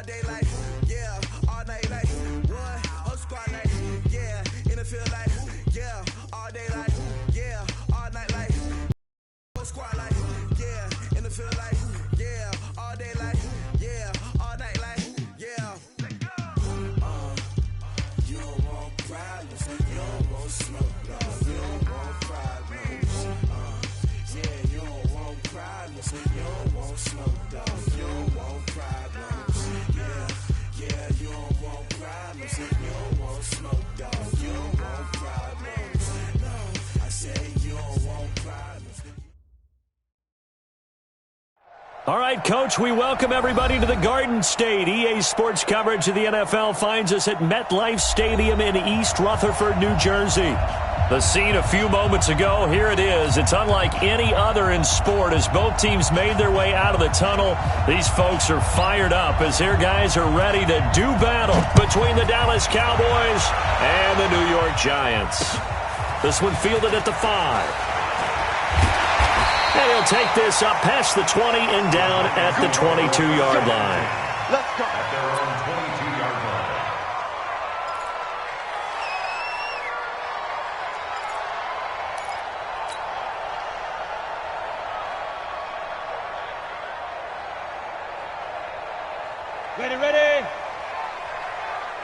all day like, yeah, all night like, what? Whole squad like, yeah, in the field like, yeah, all day like, yeah, all night like, whole squad like, yeah, in the field like, yeah, all day like, yeah, all night like, yeah. You don't want problems, you don't want smoke, no, you don't want problems. Yeah, you don't want problems, you don't want smoke, dog, you don't want problems. Yeah, you don't want problems, you don't want smoke, dog, you don't want problems. No, I say you don't want problems. All right, Coach, we welcome everybody to the Garden State. EA Sports coverage of the NFL finds us at MetLife Stadium in East Rutherford, New Jersey. The scene a few moments ago, here it is. It's unlike any other in sport as both teams made their way out of the tunnel. These folks are fired up as their guys are ready to do battle between the Dallas Cowboys and the New York Giants. This one fielded at the 5. And he'll take this up past the 20 and down at the 22-yard line. Let's go. At their own 22-yard line. Ready, ready.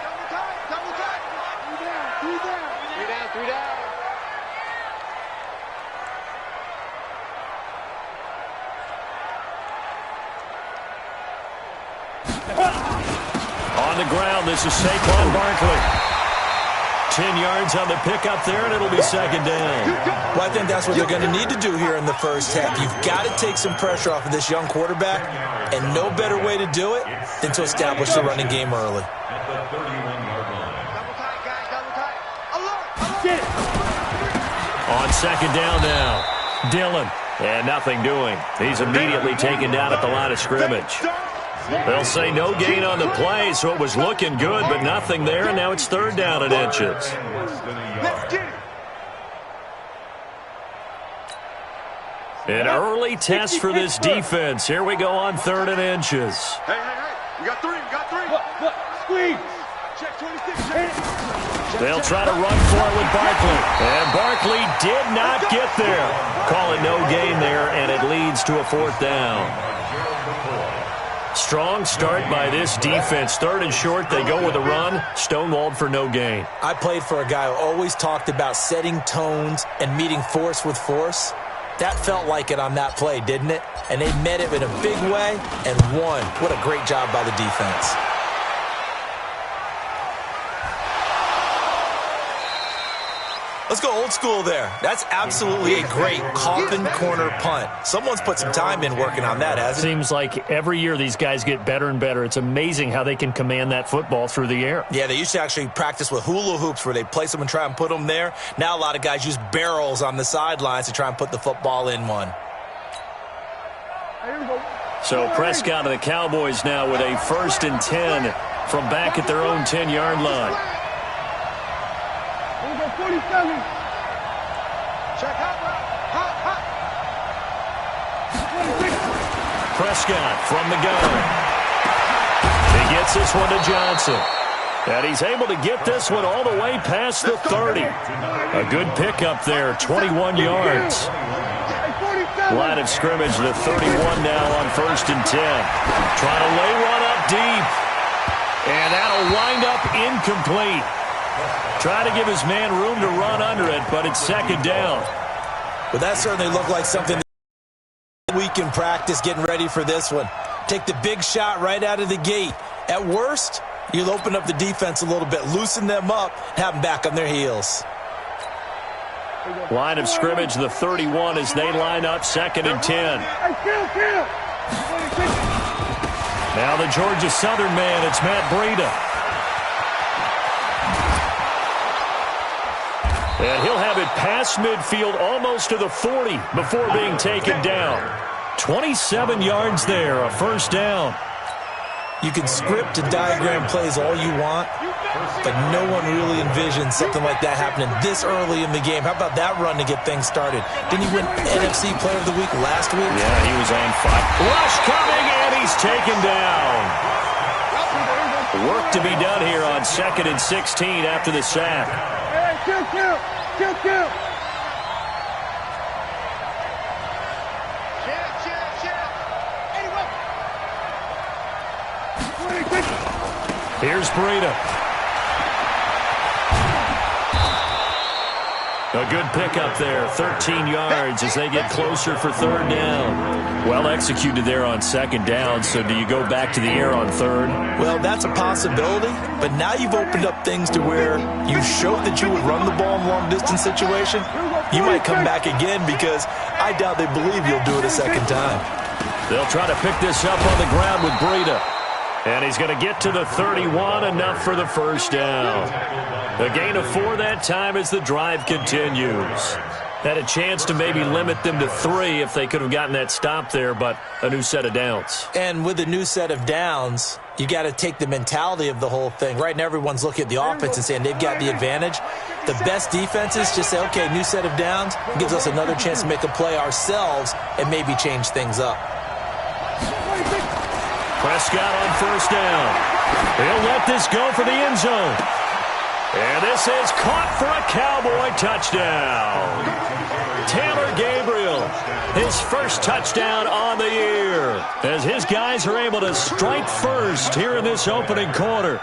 Double time, double time. Three down, three down. Three down, three down. On the ground, this is Saquon Barkley. 10 yards on the pickup there, and it'll be second down. Well, I think that's what they're going to need to do here in the first half. You've got to take some pressure off of this young quarterback, and no better way to do it than to establish the running game early. At the 31-yard line. Double tight, guys, double tight. Alert, get it. On second down now, Dillon. And nothing doing. He's immediately taken down at the line of scrimmage. They'll say no gain on the play, so it was looking good, but nothing there, and now it's third down and inches. Let's get it. An early test for this defense. Here we go on third and inches. Hey, hey, hey. We got three, we got three. Look, squeeze. Check 26, check. They'll try to run for it with Barkley. And Barkley did not get there. Call it no gain there, and it leads to a fourth down. Strong start by this defense. Third and short, they go with a run. Stonewalled for no gain. I played for a guy who always talked about setting tones and meeting force with force. That felt like it on that play, didn't it? And they met it in a big way and won. What a great job by the defense. Let's go old school there. That's absolutely a great coffin corner punt. Someone's put some time in working on that, hasn't it? Seems like every year these guys get better and better. It's amazing how they can command that football through the air. Yeah, they used to actually practice with hula hoops where they place them and try and put them there. Now a lot of guys use barrels on the sidelines to try and put the football in one. So Prescott and the Cowboys now with a 1st and 10 from back at their own 10-yard line. 47. Check out. Hot. Prescott from the gun. He gets this one to Johnson. And he's able to get this one all the way past the 30. A good pickup there, 21 yards. Line of scrimmage, the 31 now on 1st and 10. Trying to lay one up deep. And that'll wind up incomplete. Try to give his man room to run under it, but it's second down. But that certainly looked like something week in practice getting ready for this one. Take the big shot right out of the gate. At worst, you'll open up the defense a little bit, loosen them up, have them back on their heels. Line of scrimmage, the 31 as they line up 2nd and 10. Now the Georgia Southern man, it's Matt Breida. And he'll have it past midfield almost to the 40 before being taken down. 27 yards there, a 1st down. You can script and diagram plays all you want, but no one really envisioned something like that happening this early in the game. How about that run to get things started? Didn't he win NFC Player of the Week last week? Yeah, he was on fire. Rush coming, and he's taken down. Work to be done here on 2nd and 16 after the sack. Hey, kill. Here's Breida. A good pickup there, 13 yards as they get closer for 3rd down. Well executed there on 2nd down, so do you go back to the air on 3rd? Well, that's a possibility, but now you've opened up things to where you showed that you would run the ball in a long-distance situation. You might come back again because I doubt they believe you'll do it a second time. They'll try to pick this up on the ground with Breida. And he's going to get to the 31, enough for the 1st down. A gain of 4 that time as the drive continues. Had a chance to maybe limit them to 3 if they could have gotten that stop there, but a new set of downs. And with a new set of downs, you got to take the mentality of the whole thing. Right now, everyone's looking at the offense and saying they've got the advantage. The best defenses just say, okay, new set of downs. It gives us another chance to make a play ourselves and maybe change things up. Prescott on 1st down. He'll let this go for the end zone. And this is caught for a Cowboy touchdown. Taylor Gabriel, his first touchdown on the year, as his guys are able to strike first here in this opening quarter.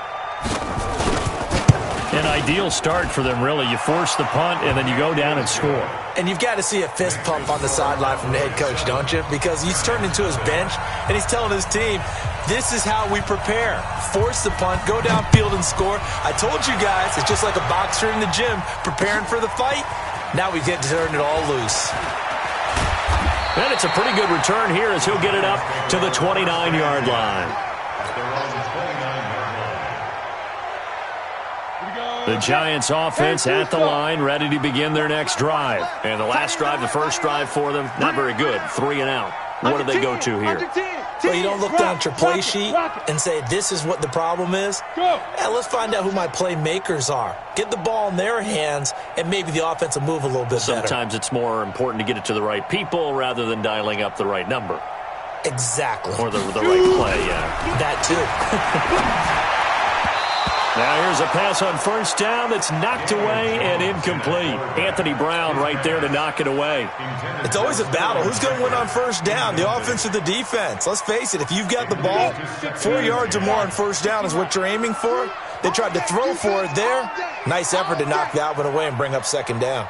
An ideal start for them, really. You force the punt, and then you go down and score. And you've got to see a fist pump on the sideline from the head coach, don't you? Because he's turned into his bench, and he's telling his team, this is how we prepare. Force the punt, go downfield and score. I told you guys, it's just like a boxer in the gym preparing for the fight. Now we get to turn it all loose. And it's a pretty good return here as he'll get it up to the 29-yard line. The Giants offense at the line, ready to begin their next drive. And the last drive, the first drive for them, not very good. 3 and out. What do they go to here? Well, you don't look down at your play sheet and say, this is what the problem is. Yeah, let's find out who my playmakers are. Get the ball in their hands, and maybe the offense will move a little bit better. Sometimes it's more important to get it to the right people rather than dialing up the right number. Exactly. Or the right play, yeah. That too. Now here's a pass on 1st down that's knocked away and incomplete. Anthony Brown right there to knock it away. It's always a battle. Who's going to win on 1st down, the offense or the defense? Let's face it, if you've got the ball, 4 yards or more on 1st down is what you're aiming for. They tried to throw for it there. Nice effort to knock that one away and bring up 2nd down.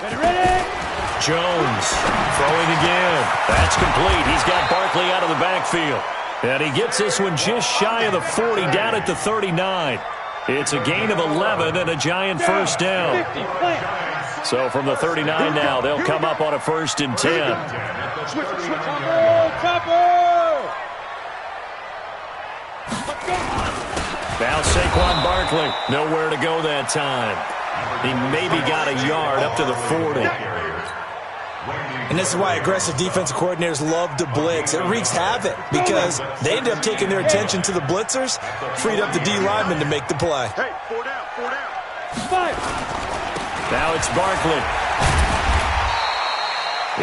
Ready? Jones throwing again. That's complete. He's got Barkley out of the backfield. And he gets this one just shy of the 40, down at the 39. It's a gain of 11 and a Giant 1st down. So from the 39 now, they'll come up on a 1st and 10. Switch. Now Saquon Barkley, nowhere to go that time. He maybe got a yard up to the 40. And this is why aggressive defensive coordinators love to blitz. It wreaks havoc because they end up taking their attention to the blitzers, freed up the D lineman to make the play. Hey, 4 down. 5. Now it's Barkley.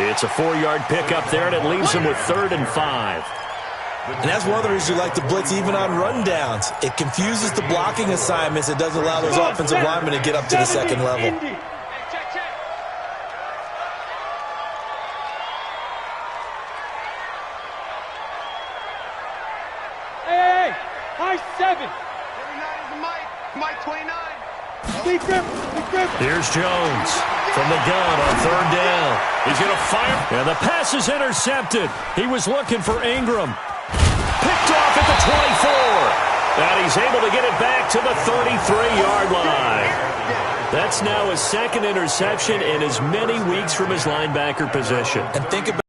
It's a 4-yard pickup there, and it leaves him with 3rd and 5. And that's one of the reasons you like to blitz even on rundowns. It confuses the blocking assignments. It doesn't allow those offensive linemen to get up to the 2nd level. High 7. Mike 29. Big grip. Here's Jones from the gun on 3rd down. He's going to fire. And the pass is intercepted. He was looking for Ingram. Picked off at the 24. And he's able to get it back to the 33-yard line. That's now his 2nd interception in as many weeks from his linebacker position. And think about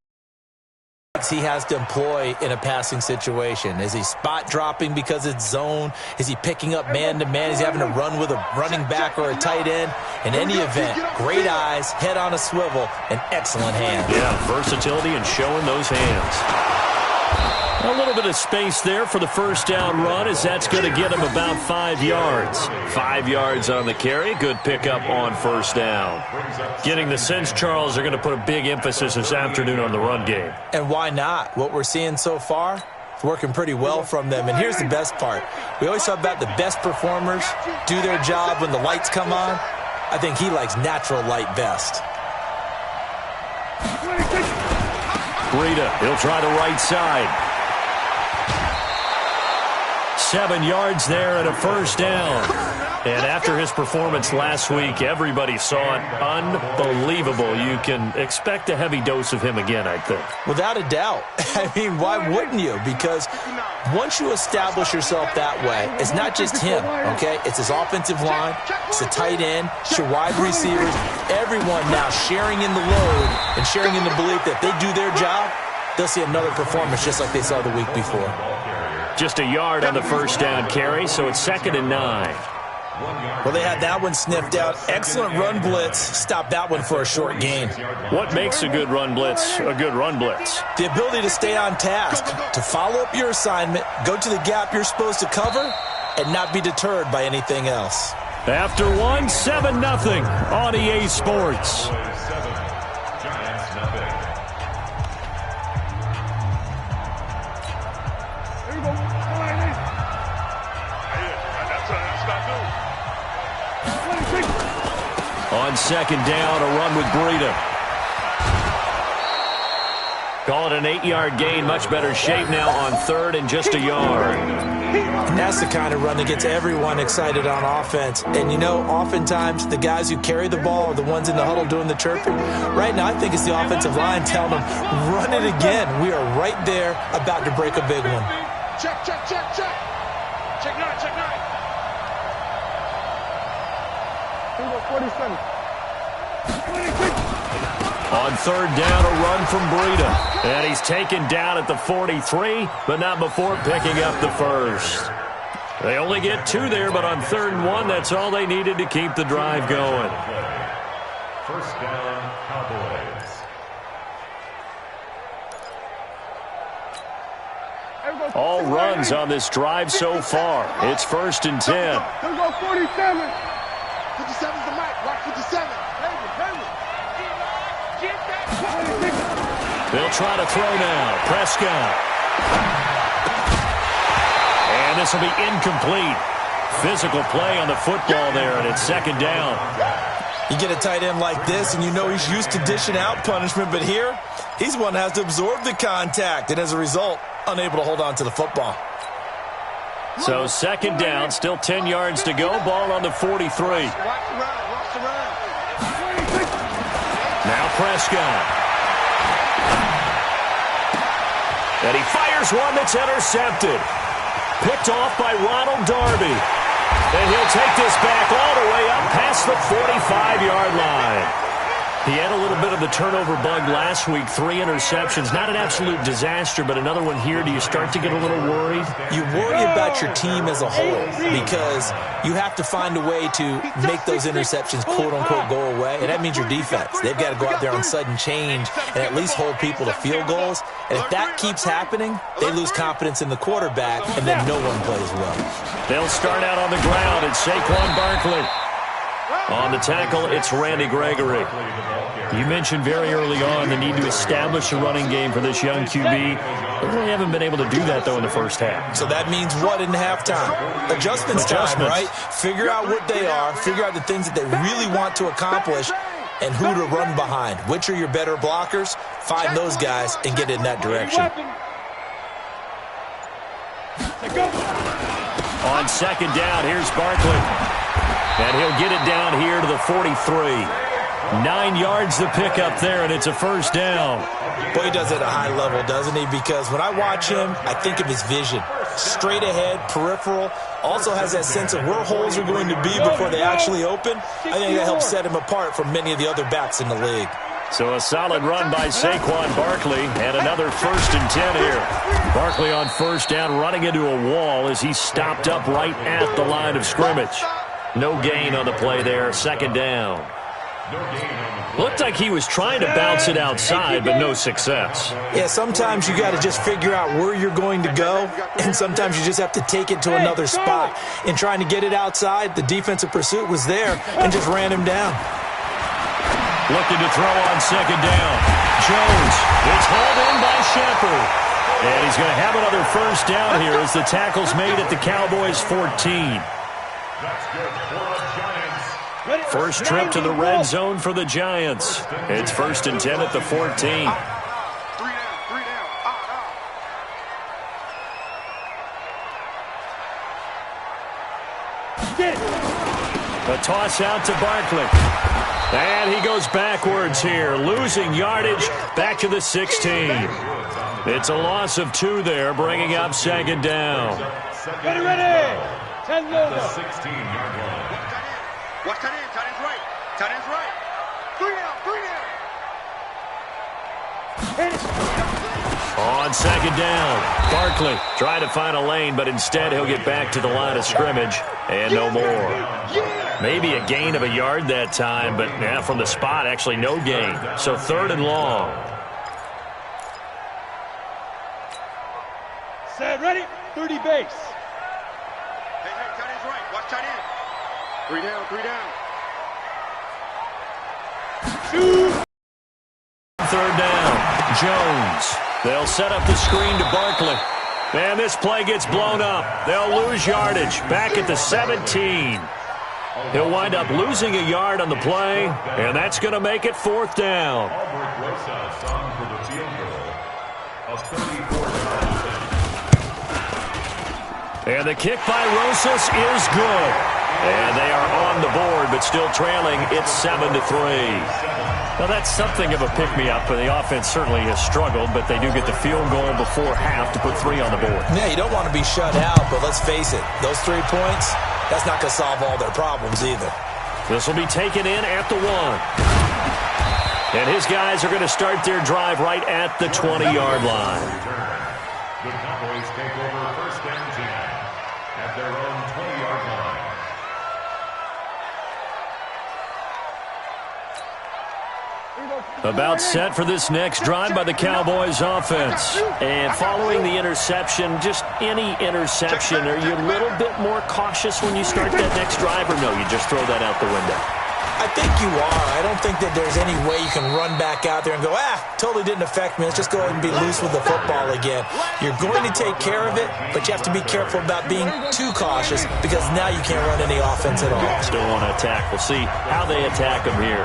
he has to employ in a passing situation. Is he spot dropping because it's zone? Is he picking up man-to-man? Is he having to run with a running back or a tight end? In any event, great eyes, head on a swivel, and excellent hands. Yeah, versatility and showing those hands. A little bit of space there for the 1st down run as that's going to get him about 5 yards. 5 yards on the carry. Good pickup on 1st down. Getting the sense, Charles, they're going to put a big emphasis this afternoon on the run game. And why not? What we're seeing so far, It's working pretty well from them. And here's the best part. We always talk about the best performers do their job when the lights come on. I think he likes natural light best. Breida, he'll try the right side. 7 yards there and a first down. And after his performance last week, everybody saw it. Unbelievable. You can expect a heavy dose of him again, I think. Without a doubt. I mean, why wouldn't you? Because once you establish yourself that way, it's not just him, okay? It's his offensive line, it's the tight end, it's your wide receivers, everyone now sharing in the load and sharing in the belief that they do their job, they'll see another performance just like they saw the week before. Just a yard on the first down carry, so it's 2nd and 9. Well, they had that one sniffed out. Excellent run blitz. Stopped that one for a short gain. What makes a good run blitz a good run blitz? The ability to stay on task, to follow up your assignment, go to the gap you're supposed to cover, and not be deterred by anything else. After 1, 7-0 on EA Sports. On 2nd down, a run with Breida. Call it an 8-yard gain. Much better shape now on 3rd and just a yard. That's the kind of run that gets everyone excited on offense. And, you know, oftentimes the guys who carry the ball are the ones in the huddle doing the chirping. Right now, I think it's the offensive line telling them, run it again. We are right there about to break a big one. Check, check, check, check. Check 9, check 9. 47. On 3rd down, a run from Breida. And he's taken down at the 43, but not before picking up the first. They only get 2 there, but on 3rd and 1, that's all they needed to keep the drive going. First down, Cowboys. All runs on this drive so far. It's 1st and 10. Here go 47. 57's the mic. Watch 57. They'll try to throw now. Prescott. And this will be incomplete. Physical play on the football there, and it's 2nd down. You get a tight end like this, and you know he's used to dishing out punishment, but here, he's one that has to absorb the contact, and as a result, unable to hold on to the football. So 2nd down, still 10 yards to go. Ball on the 43. Watch the run. Watch the run. Now Prescott. And he fires one that's intercepted. Picked off by Ronald Darby. And he'll take this back all the way up past the 45-yard line. He had a little bit of the turnover bug last week, 3 interceptions. Not an absolute disaster, but another one here. Do you start to get a little worried? You worry about your team as a whole because you have to find a way to make those interceptions, quote-unquote, go away, and that means your defense. They've got to go out there on sudden change and at least hold people to field goals. And if that keeps happening, they lose confidence in the quarterback, and then no one plays well. They'll start out on the ground. It's Saquon Barkley. On the tackle, it's Randy Gregory. You mentioned very early on the need to establish a running game for this young QB. They really haven't been able to do that, though, in the first half. So that means what in halftime? Adjustments time, right? Figure out what they are, figure out the things that they really want to accomplish, and who to run behind. Which are your better blockers? Find those guys and get in that direction. On 2nd down, here's Barkley. And he'll get it down here to the 43. 9 yards to pick up there, and it's a first down. Boy, he does it at a high level, doesn't he? Because when I watch him, I think of his vision. Straight ahead, peripheral. Also has that sense of where holes are going to be before they actually open. I think that helps set him apart from many of the other backs in the league. So a solid run by Saquon Barkley, and another 1st and 10 here. Barkley on 1st down, running into a wall as he's stopped up right at the line of scrimmage. No gain on the play there, 2nd down. Looked like he was trying to bounce it outside, but no success. Yeah, sometimes you got to just figure out where you're going to go, and sometimes you just have to take it to another spot. In trying to get it outside, the defensive pursuit was there and just ran him down. Looking to throw on 2nd down. Jones, it's hauled in by Shepard. And he's going to have another first down here as the tackle's made at the Cowboys' 14. That's good for the Giants. First trip to the red zone for the Giants. It's 1st and 10 at the 14. 3 down. A toss out to Barkley. And he goes backwards here, losing yardage back to the 16. It's a loss of 2 there, bringing up 2nd down. Ready. 10 The 16-yard line. Watch tight end. Tight end's right. Tight end's right. 3 down. On 2nd down, Barkley trying to find a lane, but instead he'll get back to the line of scrimmage and no more. Maybe a gain of a yard that time, but from the spot, actually no gain. So 3rd and long. Set, ready. 30 base. Hey, tight end's right. Watch tight end. 3 down. 3rd down, Jones. They'll set up the screen to Barkley. And this play gets blown up. They'll lose yardage back at the 17. He'll wind up losing a yard on the play, and that's going to make it 4th down. Albert Rosas on for the field goal of 34-yard line. And the kick by Rosas is good. And they are on the board, but still trailing. It's 7-3. Well, that's something of a pick-me-up, but the offense certainly has struggled, but they do get the field goal before half to put 3 on the board. Yeah, you don't want to be shut out, but let's face it, those 3 points, that's not going to solve all their problems either. This will be taken in at the 1. And his guys are going to start their drive right at the 20-yard line. The Cowboys take over 1st and 10 at their own 20-yard line. About set for this next drive by the Cowboys offense. And following the interception, just any interception, are you a little bit more cautious when you start that next drive, or no, you just throw that out the window? I think you are. I don't think that there's any way you can run back out there and go, totally didn't affect me. Let's just go ahead and be loose with the football again. You're going to take care of it, but you have to be careful about being too cautious because now you can't run any offense at all. Still want to attack. We'll see how they attack them here.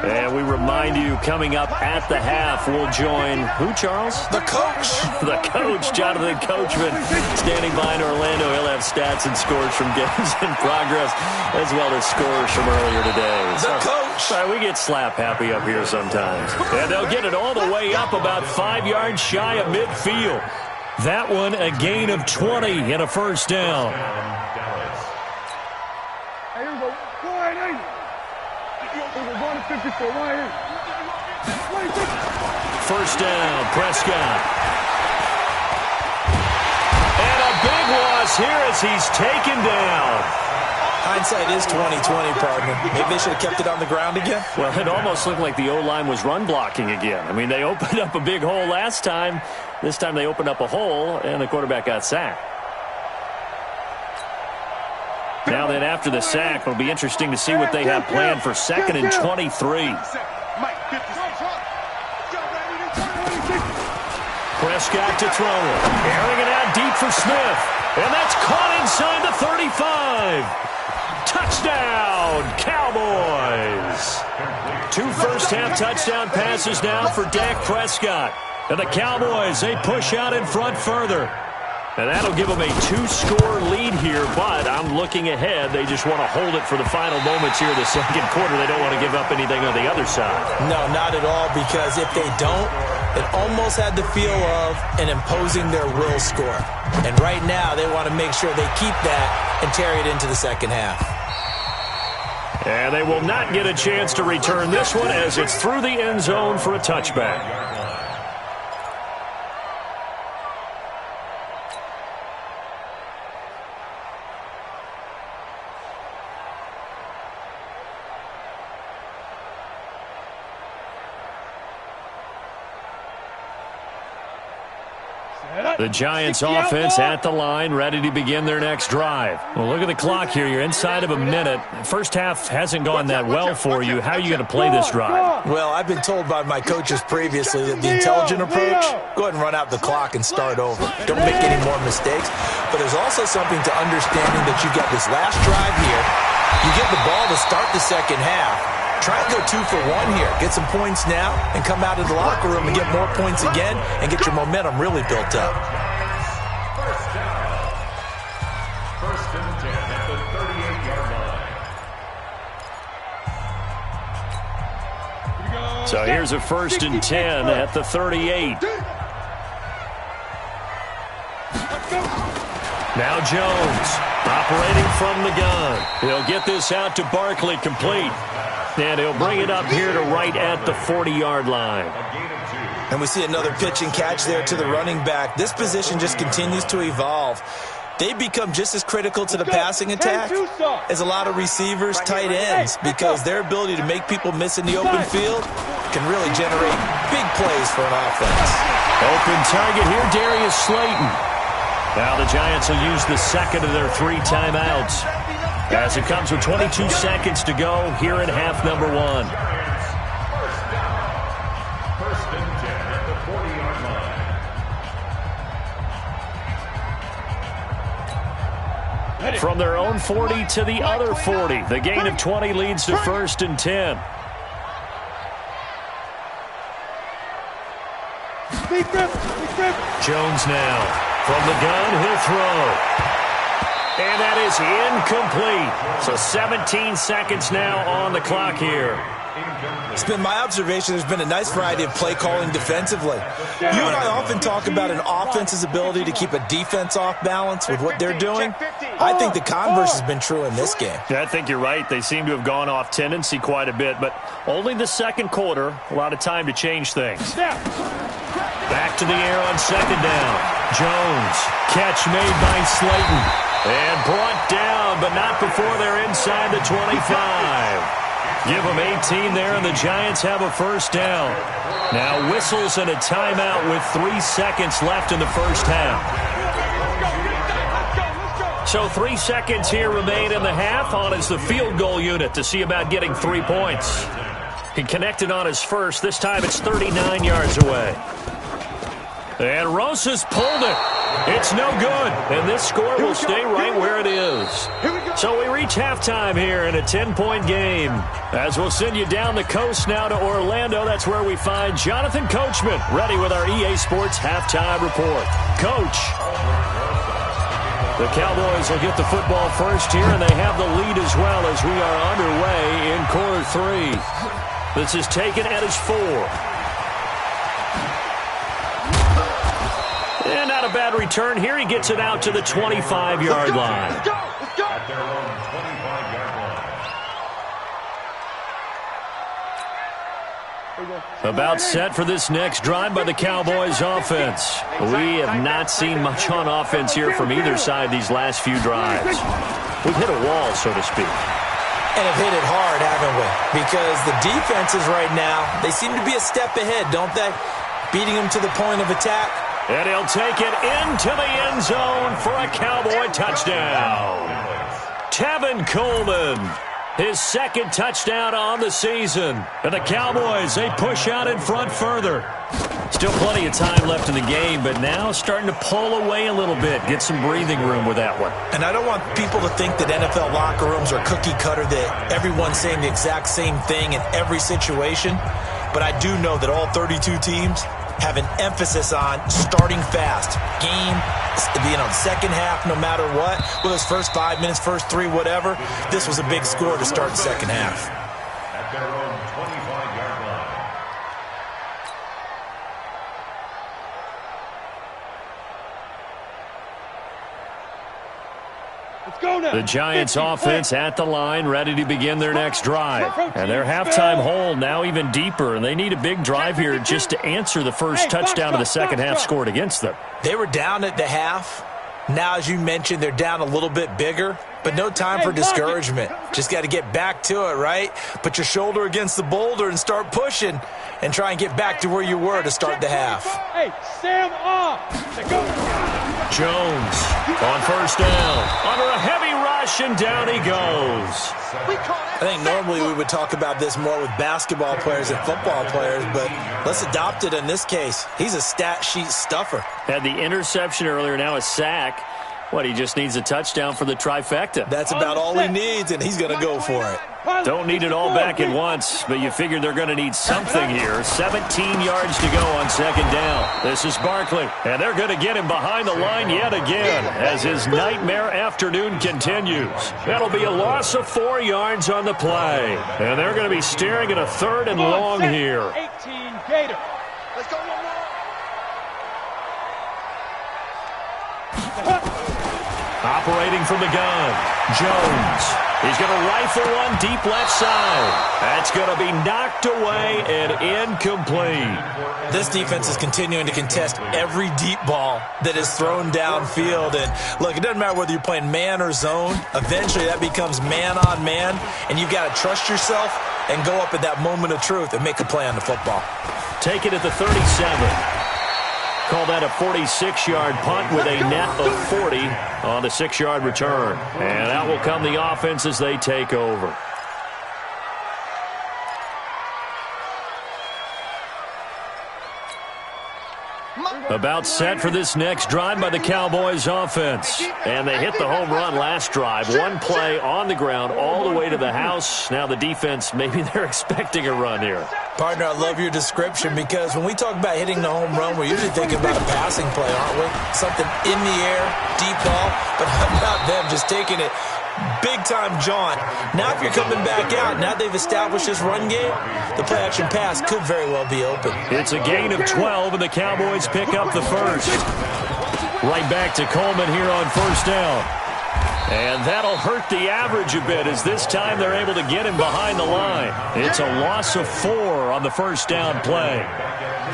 And we remind you, coming up at the half, we'll join who, Charles? The coach. The coach, Jonathan Coachman, standing by in Orlando. He'll have stats and scores from games in progress, as well as scores from earlier today. The coach. We get slap happy up here sometimes. And they'll get it all the way up about 5 yards shy of midfield. That one, a gain of 20 and a 1st down. Hey, here we go. Go ahead, 154, 1st down, Prescott. And a big loss here as he's taken down. Hindsight is 20/20, partner. Maybe they should have kept it on the ground again. Well, it almost looked like the O-line was run blocking again. I mean, they opened up a big hole last time. This time they opened up a hole, and the quarterback got sacked. Now then, after the sack, it'll be interesting to see what they have planned for 2nd and 23. Prescott to throw it. Airing it out deep for Smith. And that's caught inside the 35. Touchdown, Cowboys. 2 first-half touchdown passes now for Dak Prescott. And the Cowboys, they push out in front further. And that'll give them a 2-score lead here, but I'm looking ahead. They just want to hold it for the final moments here of the 2nd quarter. They don't want to give up anything on the other side. No, not at all, because if they don't, it almost had the feel of an imposing their will score. And right now, they want to make sure they keep that and carry it into the 2nd half. And they will not get a chance to return this one as it's through the end zone for a touchback. The Giants offense at the line, ready to begin their next drive. Well, look at the clock here. You're inside of a minute. First half hasn't gone that well for you. How are you going to play this drive? Well, I've been told by my coaches previously that the intelligent approach, go ahead and run out the clock and start over. Don't make any more mistakes. But there's also something to understanding that you got this last drive here. You get the ball to start the second half. Try and go 2 for 1 here. Get some points now and come out of the locker room and get more points again and get your momentum really built up. First down. First and 10 at the 38-yard line. So here's a first and 10 at the 38. Now Jones operating from the gun. He'll get this out to Barkley, complete. And he'll bring it up here to right at the 40-yard line. And we see another pitch and catch there to the running back. This position just continues to evolve. They become just as critical to the passing attack as a lot of receivers, tight ends, because their ability to make people miss in the open field can really generate big plays for an offense. Open target here, Darius Slayton. Now the Giants will use the second of their 3 timeouts, as it comes with 22 seconds to go here in half number 1. First and 10 at the 40-yard line. From their own 40 to the other 40. The gain of 20 leads to first and 10. Jones now. From the gun, he'll throw. And that is incomplete. So 17 seconds now on the clock here. It's been my observation there's been a nice variety of play calling defensively. You and I often talk about an offense's ability to keep a defense off balance with what they're doing. I think the converse has been true in this game. Yeah, I think you're right. They seem to have gone off tendency quite a bit, but only the second quarter, a lot of time to change things. Back to the air on second down. Jones, catch made by Slayton. And brought down, but not before they're inside the 25. Give them 18 there, and the Giants have a first down. Now whistles and a timeout with 3 seconds left in the first half. So 3 seconds here remain in the half. On is the field goal unit to see about getting 3 points. He connected on his first. This time it's 39 yards away. And Rosas pulled it. It's no good, and this score will stay right where it is. So we reach halftime here in a 10-point game. As we'll send you down the coast now to Orlando, that's where we find Jonathan Coachman, ready with our EA Sports halftime report. Coach. The Cowboys will get the football first here, and they have the lead as well as we are underway in quarter 3. This is taken at his 4. And not a bad return here. He gets it out to the 25-yard line. At their own 25-yard line. About set for this next drive by the Cowboys offense. We have not seen much on offense here from either side these last few drives. We've hit a wall, so to speak. And have hit it hard, haven't we? Because the defenses right now, they seem to be a step ahead, don't they? Beating them to the point of attack. And he'll take it into the end zone for a Cowboy touchdown. Tevin Coleman, his second touchdown on the season. And the Cowboys, they push out in front further. Still plenty of time left in the game, but now starting to pull away a little bit. Get some breathing room with that one. And I don't want people to think that NFL locker rooms are cookie cutter, that everyone's saying the exact same thing in every situation. But I do know that all 32 teams have an emphasis on starting fast. Game, second half, no matter what. Whether it's first 5 minutes, first 3, whatever. This was a big score to start the second half. At their own 25-yard line. The Giants offense at the line, ready to begin their next drive. And their halftime hole now even deeper, and they need a big drive here just to answer the first touchdown of the second half scored against them. They were down at the half, Now, as you mentioned, they're down a little bit bigger, but no time for discouragement. Just got to get back to it, right? Put your shoulder against the boulder and start pushing and try and get back to where you were to start the half. Hey, Sam off. Jones on first down. Under a heavy rush, and down he goes. I think normally we would talk about this more with basketball players and football players, but let's adopt it in this case. He's a stat sheet stuffer. Had the interception earlier, now a sack. What, he just needs a touchdown for the trifecta. That's about all he needs, and he's going to go for it. Don't need it all back at once, but you figure they're going to need something here. 17 yards to go on second down. This is Barkley, and they're going to get him behind the line yet again as his nightmare afternoon continues. That'll be a loss of 4 yards on the play, and they're going to be staring at a 3rd and long here. 18 Gator. Let's go, Operating from the gun, Jones. He's going to rifle one deep left side. That's going to be knocked away and incomplete. This defense is continuing to contest every deep ball that is thrown downfield. And look, it doesn't matter whether you're playing man or zone. Eventually that becomes man on man, and you've got to trust yourself and go up at that moment of truth and make a play on the football. Take it at the 37. Call that a 46-yard punt with a net of 40 on the 6-yard return. And out will come the offense as they take over. About set for this next drive by the Cowboys offense. And they hit the home run last drive. One play on the ground all the way to the house. Now the defense, maybe they're expecting a run here. Partner, I love your description because when we talk about hitting the home run, we're usually thinking about a passing play, aren't we? Something in the air, deep ball, but how about them just taking it big-time jaunt. Now if you're coming back out, now they've established this run game, the play-action pass could very well be open. It's a gain of 12, and the Cowboys pick up the first. Right back to Coleman here on first down. And that'll hurt the average a bit as this time they're able to get him behind the line. It's a loss of 4 on the first down play.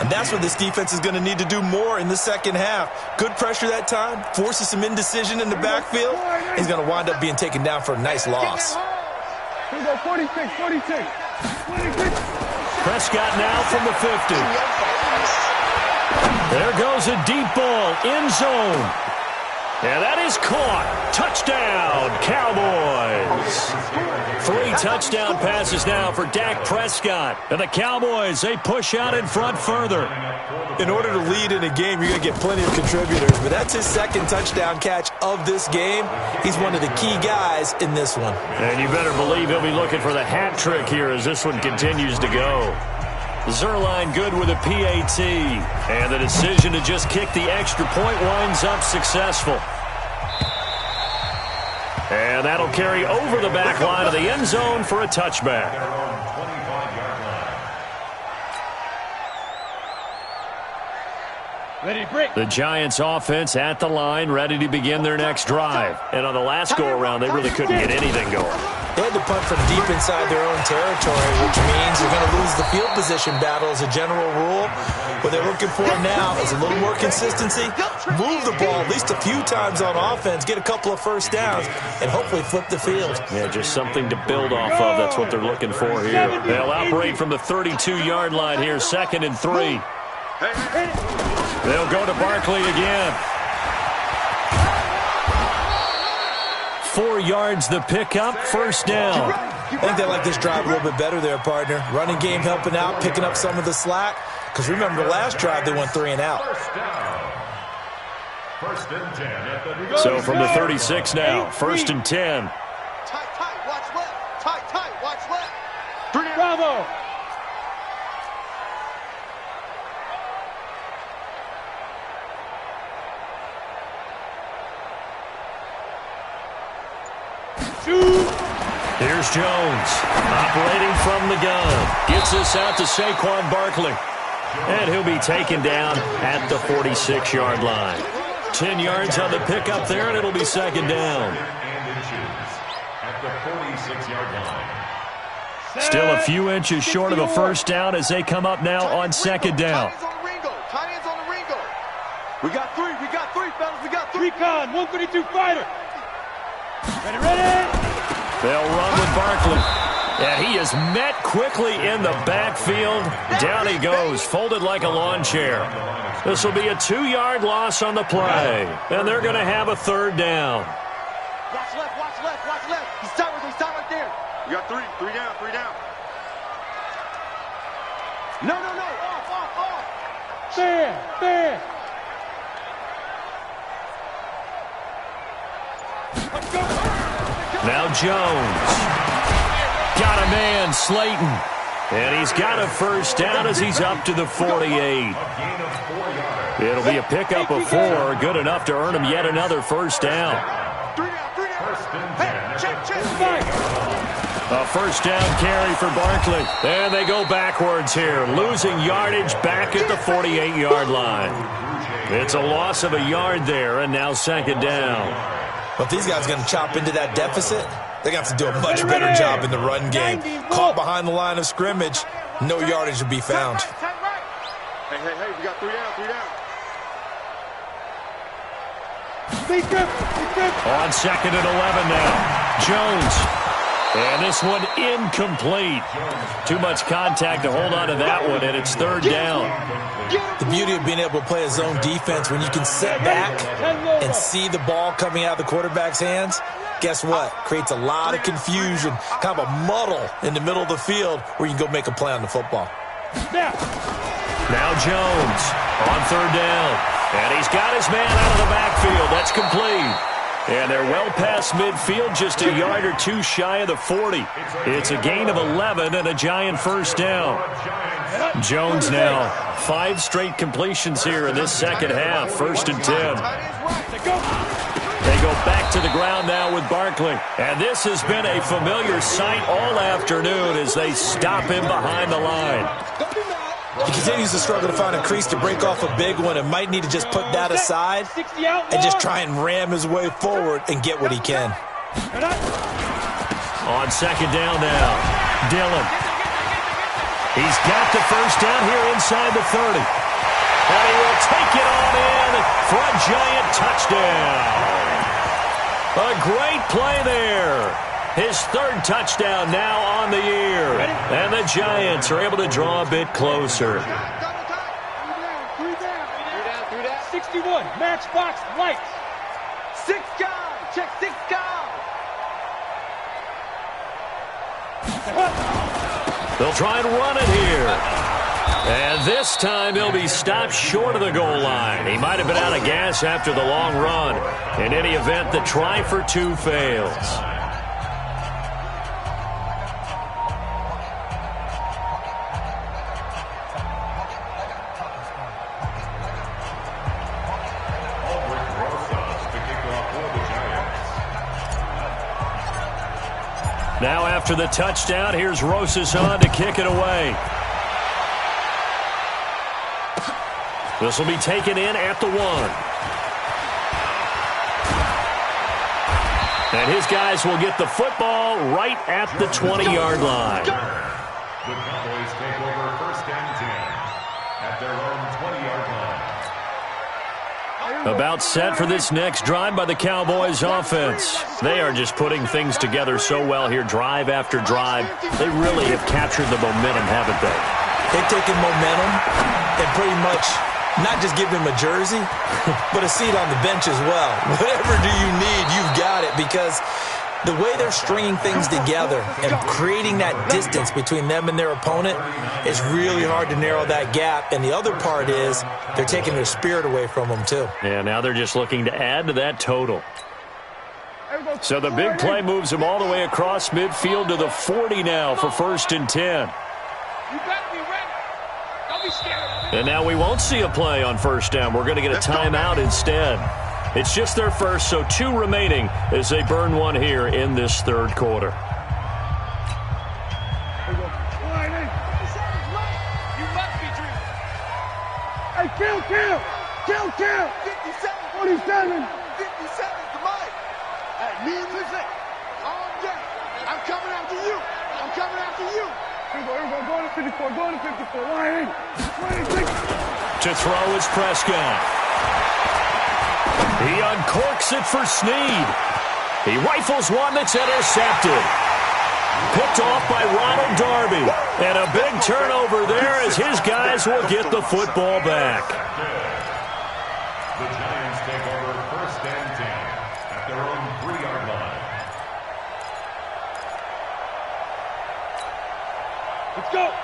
And that's what this defense is going to need to do more in the second half. Good pressure that time, forces some indecision in the backfield. He's going to wind up being taken down for a nice loss. Here we go, 46. Prescott now from the 50. There goes a deep ball, end zone. And that is caught. Touchdown, Cowboys. 3 touchdown passes now for Dak Prescott. And the Cowboys, they push out in front further. In order to lead in a game, you're going to get plenty of contributors. But that's his second touchdown catch of this game. He's one of the key guys in this one. And you better believe he'll be looking for the hat trick here as this one continues to go. Zerline good with a PAT. And the decision to just kick the extra point winds up successful. And that'll carry over the back line of the end zone for a touchback. The Giants offense at the line, ready to begin their next drive. And on the last go-around, they really couldn't get anything going. They had to punt from deep inside their own territory, which means they're going to lose the field position battle as a general rule. What they're looking for now is a little more consistency, move the ball at least a few times on offense, get a couple of first downs, and hopefully flip the field. Yeah, just something to build off of. That's what they're looking for here. They'll operate from the 32-yard line here, 2nd and 3. They'll go to Barkley again. 4 yards the pickup, first down. I think they like this drive a little bit better there, partner. Running game helping out, picking up some of the slack. Because remember, the last drive they went 3 and out. So from the 36 now, 1st and 10. Tight, watch left. Tight, watch left. Bravo. Here's Jones, operating from the gun. Gets this out to Saquon Barkley. And he'll be taken down at the 46-yard line. 10 yards on the pickup there, and it'll be 2nd down. At the 46-yard line. Still a few inches short of a first down as they come up now on 2nd down. We got 3, fellas, we got 3. Recon, 132 fighter. Ready. They'll run with Barkley. And he is met quickly in the backfield. Down he goes, folded like a lawn chair. This will be a 2-yard loss on the play. And they're going to have a third down. Watch left. He's tight right there. You got three down. No. Off. There. Let's go. Now Jones. Got a man, Slayton. And he's got a first down as he's up to the 48. It'll be a pickup of 4, good enough to earn him yet another first down. A first down carry for Barkley. And they go backwards here, losing yardage back at the 48-yard line. It's a loss of a yard there, and now second down. But these guys are going to chop into that deficit. They're going to have to do a much better job in the run game. Caught behind the line of scrimmage, no yardage to be found. Hey, we got 3 down. On second and 11 now. Jones. And this one incomplete. Too much contact to hold on to that one, and it's third down. The beauty of being able to play a zone defense when you can sit back and see the ball coming out of the quarterback's hands, guess what? Creates a lot of confusion, kind of a muddle in the middle of the field where you can go make a play on the football. Now Jones on third down. And he's got his man out of the backfield. That's complete. And they're well past midfield, just a yard or two shy of the 40. It's a gain of 11 and a giant first down. Jones now, 5 straight completions here in this second half, 1st and 10. They go back to the ground now with Barkley. And this has been a familiar sight all afternoon as they stop him behind the line. He continues to struggle to find a crease to break off a big one and might need to just put that aside and just try and ram his way forward and get what he can. On second down now, Dillon. He's got the first down here inside the 30. And he will take it on in for a giant touchdown. A great play there. His 3rd touchdown now on the year. And the Giants are able to draw a bit closer. 3 down. 61, matchbox lights. 6 guys. Check 6 guys. They'll try and run it here. And this time he'll be stopped short of the goal line. He might have been out of gas after the long run. In any event, the try for 2 fails. Now after the touchdown, here's Rosas on to kick it away. This will be taken in at the 1. And his guys will get the football right at the 20-yard line. The Cowboys take over 1st and 10 at their own 20-yard line. About set for this next drive by the Cowboys offense. They are just putting things together so well here, drive after drive. They really have captured the momentum, haven't they? They've taken momentum and pretty much not just give him a jersey, but a seat on the bench as well. Whatever do you need, you've got it, because the way they're stringing things together and creating that distance between them and their opponent is really hard to narrow that gap. And the other part is they're taking their spirit away from them, too. Yeah, now they're just looking to add to that total. So the big play moves them all the way across midfield to the 40 now for 1st and 10. You better be ready. Don't be scared. And now we won't see a play on 1st down. We're going to get a timeout instead. It's just their first, so 2 remaining as they burn 1 here in this 3rd quarter. You must be dreaming. Hey, kill. 57. 47. 57, come on. Hey, me and listen. All day. I'm coming after you. Here we go. Go to 54. To throw is Prescott. He uncorks it for Snead. He rifles one that's intercepted. Picked off by Ronald Darby. And a big turnover there as his guys will get the football back. The Giants take over 1st and 10 at their own 3-yard line.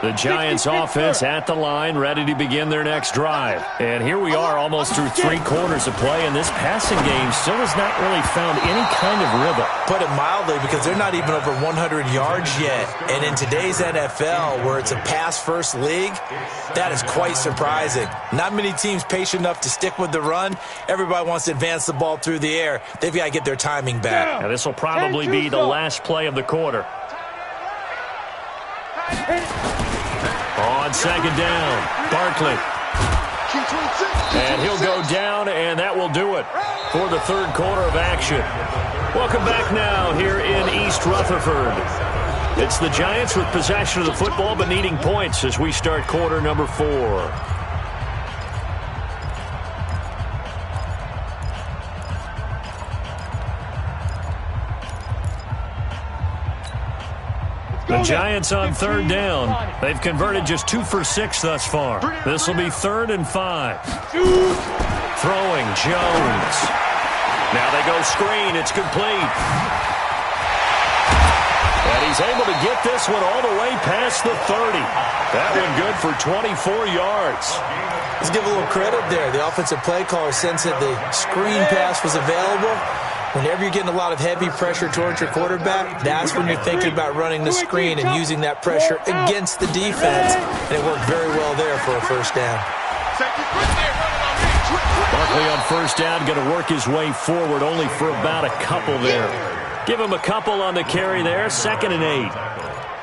The Giants offense at the line, ready to begin their next drive. And here we are almost through 3 quarters of play, and this passing game still has not really found any kind of rhythm. Put it mildly, because they're not even over 100 yards yet. And in today's NFL, where it's a pass-first league, that is quite surprising. Not many teams patient enough to stick with the run. Everybody wants to advance the ball through the air. They've got to get their timing back. Now, this will probably be the last play of the quarter. On 2nd down, Barkley. And he'll go down, and that will do it for the 3rd quarter of action. Welcome back now here in East Rutherford. It's the Giants with possession of the football but needing points as we start quarter number 4. The Giants on 3rd down. They've converted just 2 for 6 thus far. This will be 3rd and 5. Throwing, Jones. Now they go screen. It's complete. And he's able to get this one all the way past the 30. That one good for 24 yards. Let's give a little credit there. The offensive play caller sensed that the screen pass was available. Whenever you're getting a lot of heavy pressure towards your quarterback, that's when you're thinking about running the screen and using that pressure against the defense. And it worked very well there for a 1st down. Barkley on 1st down, going to work his way forward only for about a couple there. Give him a couple on the carry there, 2nd and 8.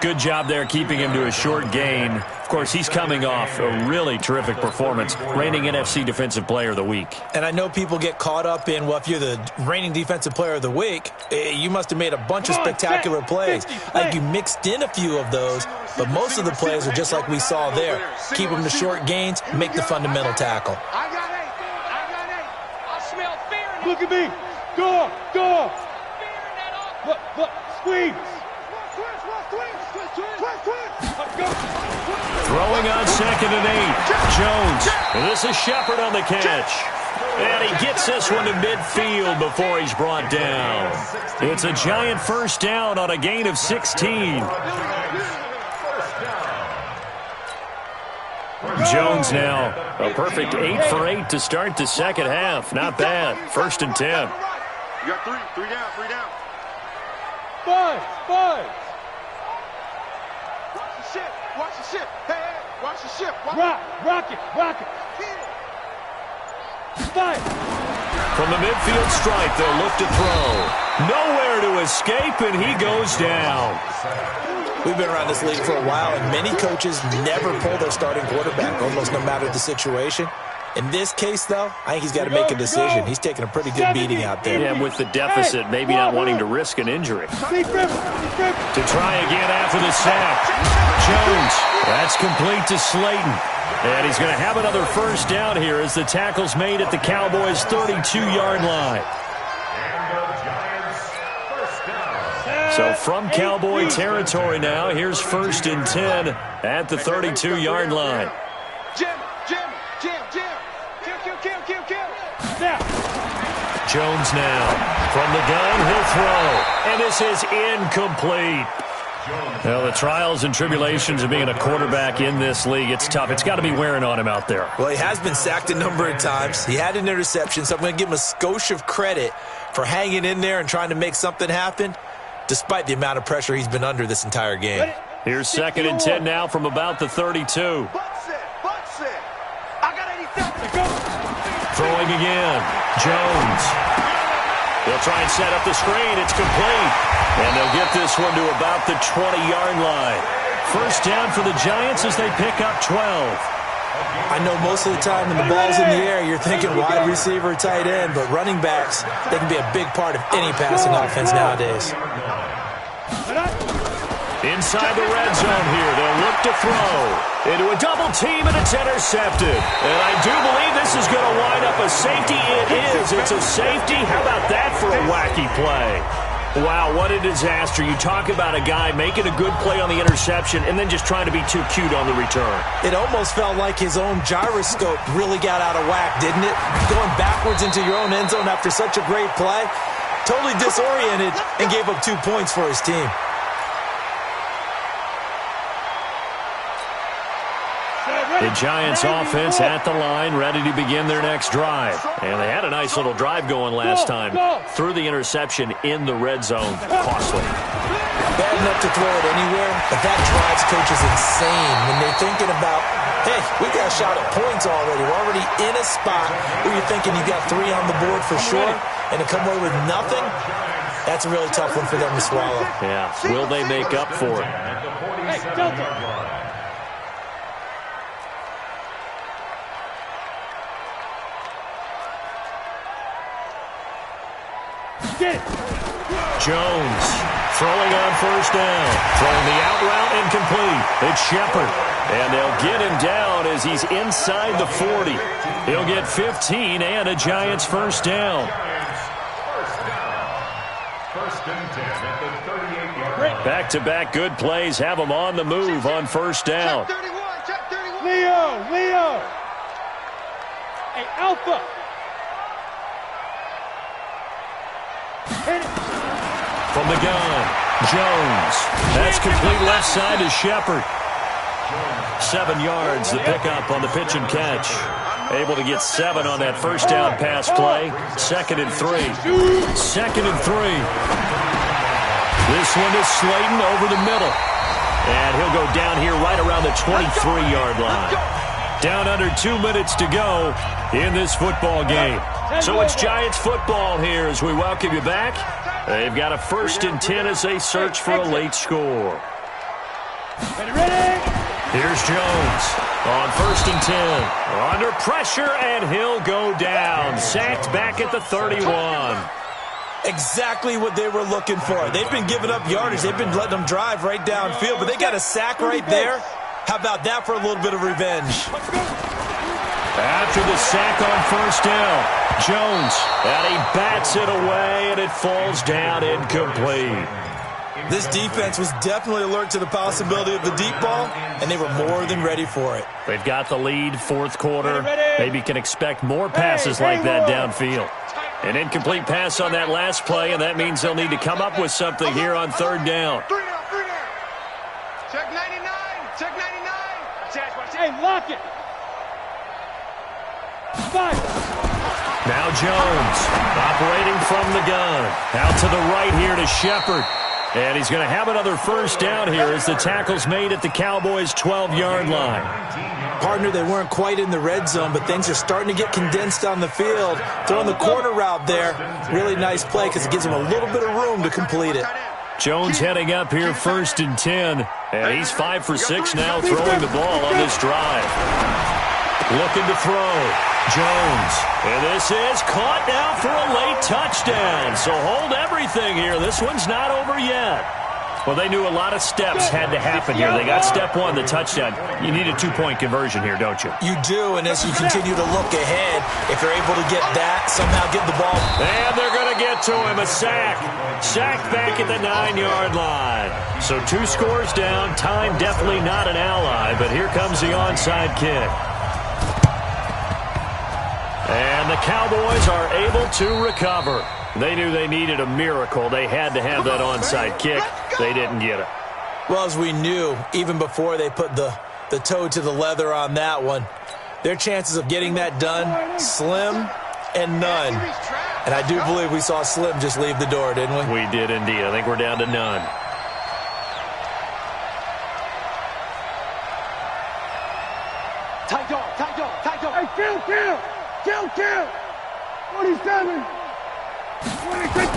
Good job there keeping him to a short gain. Of course, he's coming off a really terrific performance, reigning NFC Defensive Player of the Week. And I know people get caught up in, well, if you're the reigning Defensive Player of the Week, you must have made a bunch of spectacular plays. Like you mixed in a few of those, but most of the plays are just like we saw there. Keep them to short gains, make the fundamental tackle. I got 8. I smell fear. Look at me. Go. Look, squeeze. Throwing on 2nd and 8. Jones. And this is Shepard on the catch. And he gets this one to midfield before he's brought down. It's a Giant 1st down on a gain of 16. Jones now a perfect 8 for 8 to start the 2nd half. Not bad. 1st and 10. You got 3 down. 5. Watch the ship. Hey, watch the ship. Rock it. 5. From the midfield stripe, they'll look to throw. Nowhere to escape, and he goes down. We've been around this league for a while, and many coaches never pull their starting quarterback, almost no matter the situation. In this case, though, I think he's got to make a decision. He's taking a pretty good beating out there. Yeah, with the deficit, maybe not wanting to risk an injury. To try again after the sack. Jones, that's complete to Slayton. And he's going to have another 1st down here as the tackle's made at the Cowboys' 32-yard line. So from Cowboy territory now, here's 1st and 10 at the 32-yard line. Jim. Kill. Jones now. From the gun, he'll throw. And this is incomplete. Well, the trials and tribulations of being a quarterback in this league, it's tough. It's got to be wearing on him out there. Well, he has been sacked a number of times. He had an interception, so I'm going to give him a skosh of credit for hanging in there and trying to make something happen, despite the amount of pressure he's been under this entire game. Here's 2nd and 10 now from about the 32. Throwing again. Jones. They'll try and set up the screen. It's complete. And they'll get this one to about the 20-yard line. 1st down for the Giants as they pick up 12. I know most of the time when the ball's in the air, you're thinking wide receiver, tight end, but running backs, they can be a big part of any passing offense nowadays. Inside the red zone here, they'll look to throw. Into a double team, and it's intercepted. And I do believe this is going to wind up a safety. It is. It's a safety. How about that for a wacky play? Wow, what a disaster. You talk about a guy making a good play on the interception and then just trying to be too cute on the return. It almost felt like his own gyroscope really got out of whack, didn't it? Going backwards into your own end zone after such a great play. Totally disoriented and gave up 2 points for his team. The Giants offense at the line, ready to begin their next drive. And they had a nice little drive going last time. Threw the interception in the red zone. Costly. Bad enough to throw it anywhere, but that drives coaches insane when they're thinking about, hey, we got a shot at points already. We're already in a spot where you're thinking you got 3 on the board for sure, and to come away with nothing, that's a really tough one for them to swallow. Yeah. Will they make up for it? Hey, Delta. Jones throwing on first down. Throwing the out route incomplete. It's Shepard. And they'll get him down as he's inside the 40. He'll get 15 and a Giants first down. First and 10 at the 38-yard line. Back-to-back good plays have him on the move on first down. Check 31, check 31. Leo. Hey, Alpha. From the gun, Jones. That's complete left side to Shepard. 7 yards, the pickup on the pitch and catch. Able to get 7 on that first down pass play. 2nd and 3. 2nd and 3. This one is Slayton over the middle. And he'll go down here right around the 23-yard line. Down under 2 minutes to go in this football game. So it's Giants football here as we welcome you back. They've got a 1st and 10 as they search for a late score. Here's Jones on 1st and 10. Under pressure, and he'll go down. Sacked back at the 31. Exactly what they were looking for. They've been giving up yardage. They've been letting them drive right downfield, but they got a sack right there. How about that for a little bit of revenge? After the sack on first down, Jones, and he bats it away, and it falls down incomplete. This defense was definitely alert to the possibility of the deep ball, and they were more than ready for it. They've got the lead, 4th quarter. Maybe can expect more passes like that downfield. An incomplete pass on that last play, and that means they'll need to come up with something here on 3rd down. 3 down. Check 99. Check 99. Hey, lock it. 5. Now Jones, operating from the gun. Out to the right here to Shepard. And he's going to have another first down here as the tackle's made at the Cowboys' 12-yard line. Partner, they weren't quite in the red zone, but things are starting to get condensed on the field. Throwing the corner route there, really nice play because it gives them a little bit of room to complete it. Jones heading up here 1st and 10. And he's 5 for 6 now throwing the ball on this drive. Looking to throw. Jones. And this is caught now for a late touchdown. So hold everything here. This one's not over yet. Well, they knew a lot of steps had to happen here. They got step 1, the touchdown. You need a 2-point conversion here, don't you? You do, and as you continue to look ahead, if you're able to get that, somehow get the ball. And they're going to get to him, a sack. Sacked back at the 9-yard line. So 2 scores down. Time definitely not an ally, but here comes the onside kick. And the Cowboys are able to recover. They knew they needed a miracle. They had to have that onside kick. They didn't get it. Well, as we knew, even before they put the toe to the leather on that one, their chances of getting that done, slim and none. And I do believe we saw Slim just leave the door, didn't we? We did indeed. I think we're down to none. Tight dog. Hey, kill. 27. 26.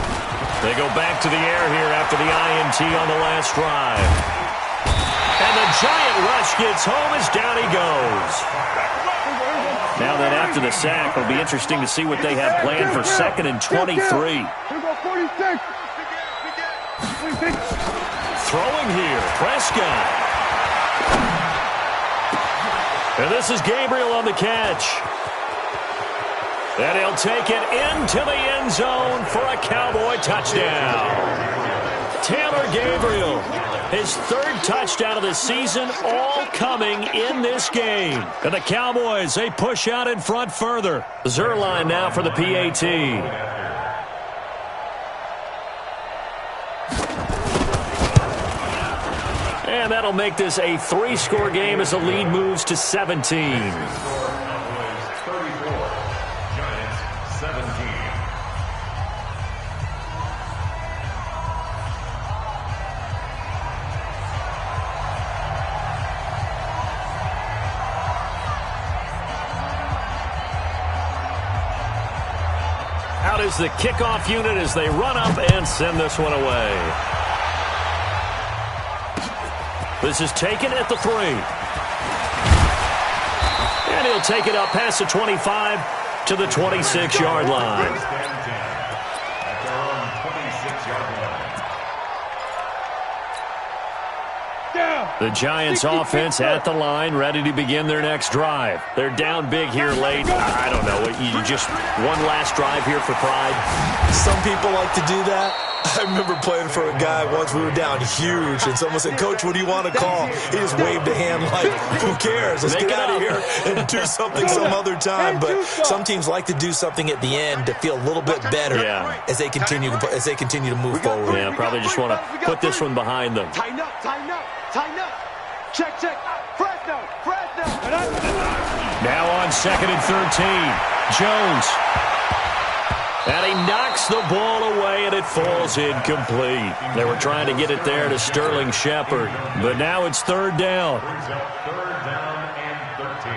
They go back to the air here after the INT on the last drive. And the giant rush gets home as down he goes. Now that after the sack, it'll be interesting to see what they have planned for 2nd and 23. 46. throwing here. Prescott. And this is Gabriel on the catch. And he'll take it into the end zone for a Cowboy touchdown. Taylor Gabriel, his third touchdown of the season, all coming in this game. And the Cowboys, they push out in front further. Zerline now for the PAT. And that'll make this a 3-score game as the lead moves to 17. Out is the kickoff unit as they run up and send this one away. This is taken at the 3. And he'll take it up past the 25 to the 26-yard line. The Giants offense at the line, ready to begin their next drive. They're down big here late. I don't know. You just one last drive here for pride? Some people like to do that. I remember playing for a guy once. We were down huge, and someone said, "Coach, what do you want to call?" He just waved a hand like, "Who cares? Let's get out of here and do something some other time." But some teams like to do something at the end to feel a little bit better as they continue to move forward. Yeah, probably just want to put this one behind them. Tighten up, tighten up, tighten up. Check, check. Fresno, Fresno. Now on 2nd and 13, Jones. And he knocks the ball away, and it falls incomplete. They were trying to get it there to Sterling Shepard, but now it's 3rd down. Third down and 13.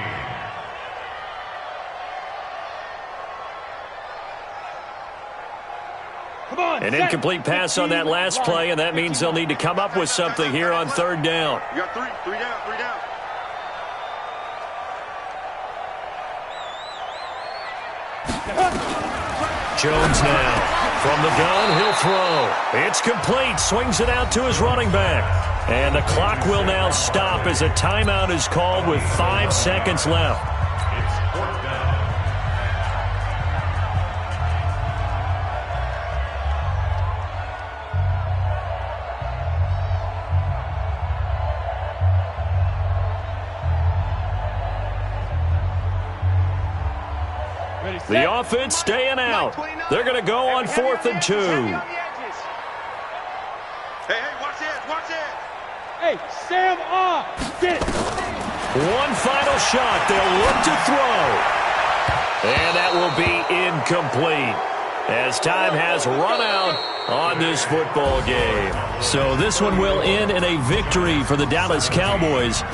Come on. An incomplete pass on that last play, and that means they'll need to come up with something here on 3rd down. You got three down, 3 down. Jones now. From the gun, he'll throw. It's complete. Swings it out to his running back. And the clock will now stop as a timeout is called with 5 seconds left. It's 4th down. The offense staying out. They're going to go on 4th and 2. Hey, watch this, watch this. Hey, Sam off. Get it. One final shot. They'll look to throw. And that will be incomplete as time has run out on this football game. So this one will end in a victory for the Dallas Cowboys.